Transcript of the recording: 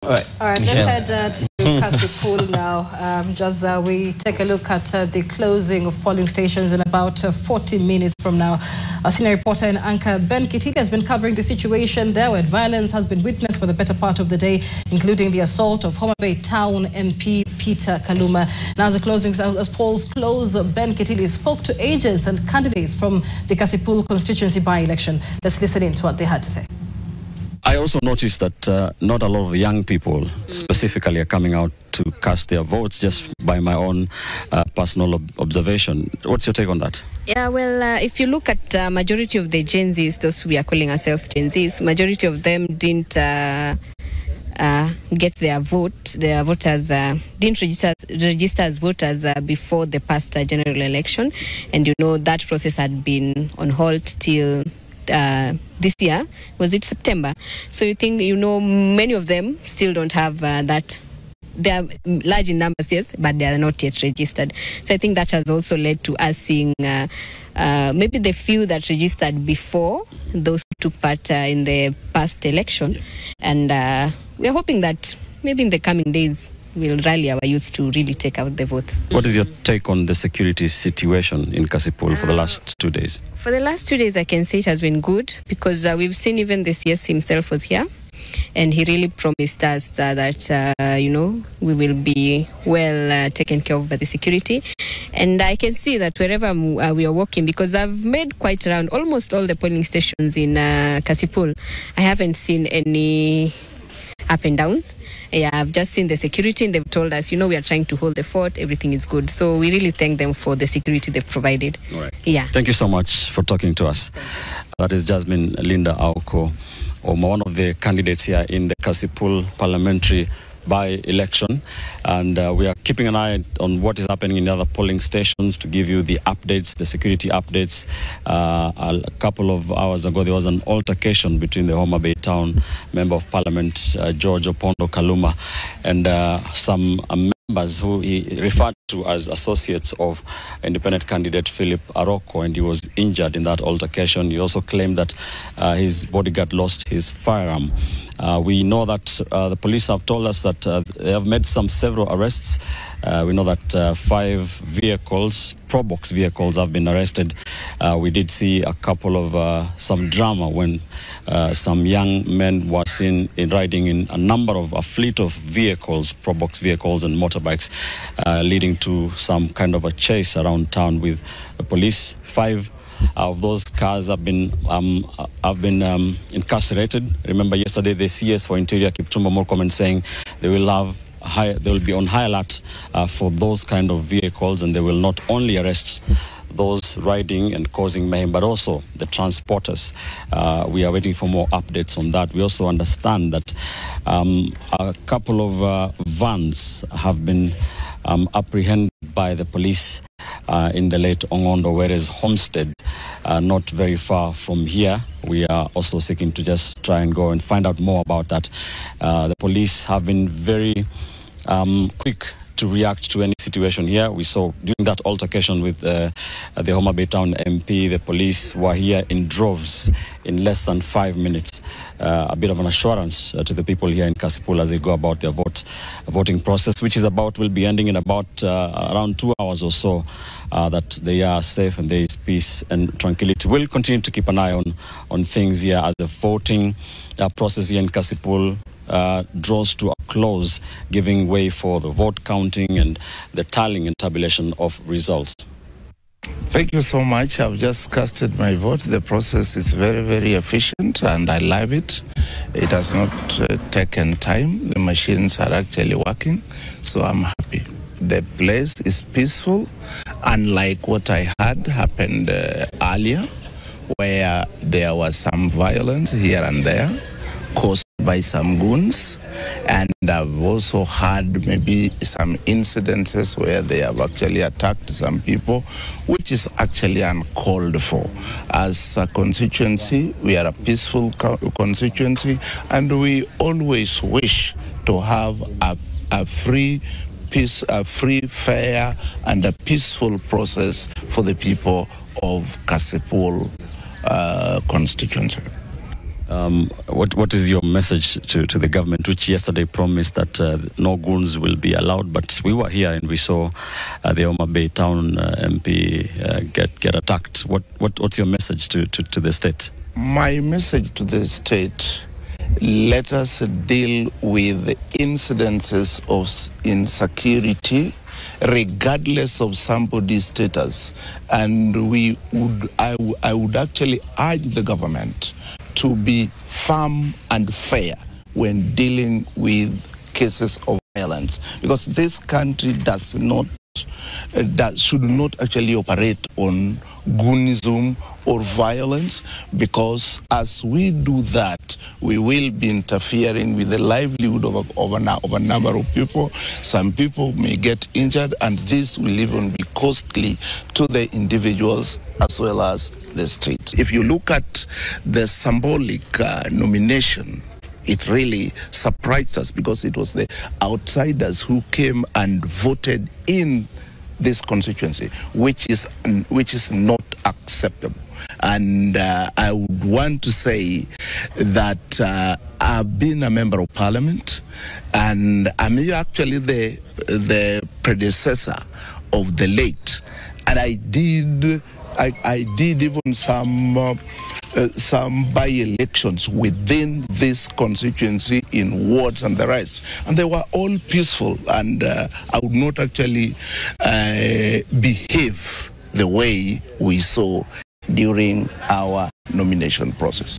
All right, Michelle. let's head to Kasipul now. We take a look at the closing of polling stations in about 40 minutes from now. Our senior reporter and anchor Ben Kitili has been covering the situation there, where violence has been witnessed for the better part of the day, including the assault of Homa Bay Town MP Peter Kaluma. Now, as polls close, Ben Kitili spoke to agents and candidates from the Kasipul constituency by-election. Let's listen in to what they had to say. I also noticed that not a lot of young people specifically are coming out to cast their votes, just by my own personal observation. What's your take on that? Yeah, well, if you look at majority of the Gen Zs, those we are calling ourselves Gen Zs, majority of them didn't get their voters didn't register as voters before the past general election, and you know that process had been on hold till this year. Was it September? So you think, many of them still don't have that. They are large in numbers, yes, but they are not yet registered. So I think that has also led to us seeing maybe the few that registered before those who took part in the past election. Yeah. And we are hoping that maybe in the coming days we'll rally our youths to really take out the votes. What is your take on the security situation in Kasipul for the last 2 days? For the last 2 days, I can say it has been good, because we've seen even the CS himself was here, and he really promised us that, we will be well taken care of by the security. And I can see that wherever we are walking, because I've made quite around almost all the polling stations in Kasipul, I haven't seen any up and downs. Yeah, I've just seen the security, and they've told us, we are trying to hold the fort, everything is good. So we really thank them for the security they've provided. All right. Yeah. Thank you so much for talking to us. That is Jasmine Linda Auko, one of the candidates here in the Kasipul parliamentary by-election, and we are keeping an eye on what is happening in other polling stations to give you the updates, the security updates. A couple of hours ago, there was an altercation between the Homa Bay Town Member of Parliament, George Opondo Kaluma, and some members who he referred to as associates of independent candidate Philip Aroko, and he was injured in that altercation. He also claimed that his bodyguard lost his firearm. We know that the police have told us that they have made several arrests. We know that 5 vehicles, Probox vehicles, have been arrested. We did see a couple of some drama when some young men were seen riding in a fleet of vehicles, Probox vehicles and motorbikes, leading to some kind of a chase around town with the police. 5 of those cars have been incarcerated. Remember yesterday the CS for Interior, Kipchumba Murkomen, saying they will be on high alert for those kind of vehicles, and they will not only arrest those riding and causing mayhem, but also the transporters. We are waiting for more updates on that. We also understand that a couple of vans have been apprehended by the police in the late Ongondo, whereas Homestead, not very far from here. We are also seeking to just try and go and find out more about that. The police have been very quick to react to any situation here. We saw during that altercation with the Homa Bay Town MP, the police were here in droves in less than 5 minutes. A bit of an assurance to the people here in Kasipul as they go about their voting process, which will be ending in about around 2 hours or so, that they are safe and there is peace and tranquility. We'll continue to keep an eye on things here as the voting process here in Kasipul draws to a close, giving way for the vote counting and the tallying and tabulation of results. Thank you so much. I've just casted my vote. The process is very, very efficient, and I love it. It has not taken time. The machines are actually working, so I'm happy. The place is peaceful, unlike what I had happened earlier, where there was some violence here and there caused by some goons, and I've also had maybe some incidences where they have actually attacked some people, which is actually uncalled for. As a constituency, we are a peaceful constituency, and we always wish to have a free, fair, and a peaceful process for the people of Kasipul constituency. What is your message to the government, which yesterday promised that no goons will be allowed? But we were here and we saw the Homa Bay town MP get attacked. What's your message to the state? My message to the state: let us deal with the incidences of insecurity, regardless of somebody's status. And I would actually urge the government to be firm and fair when dealing with cases of violence, because this country should not actually operate on goonism or violence, because as we do that, we will be interfering with the livelihood of a number of people. Some people may get injured, and this will even be costly to the individuals as well as the state. If you look at the symbolic nomination, it really surprised us, because it was the outsiders who came and voted in this constituency, which is not acceptable. And I would want to say that I've been a member of parliament, and I'm actually the predecessor of the late, and I did even some by-elections within this constituency in wards and the rest, and they were all peaceful, and I would not actually behave the way we saw during our nomination process.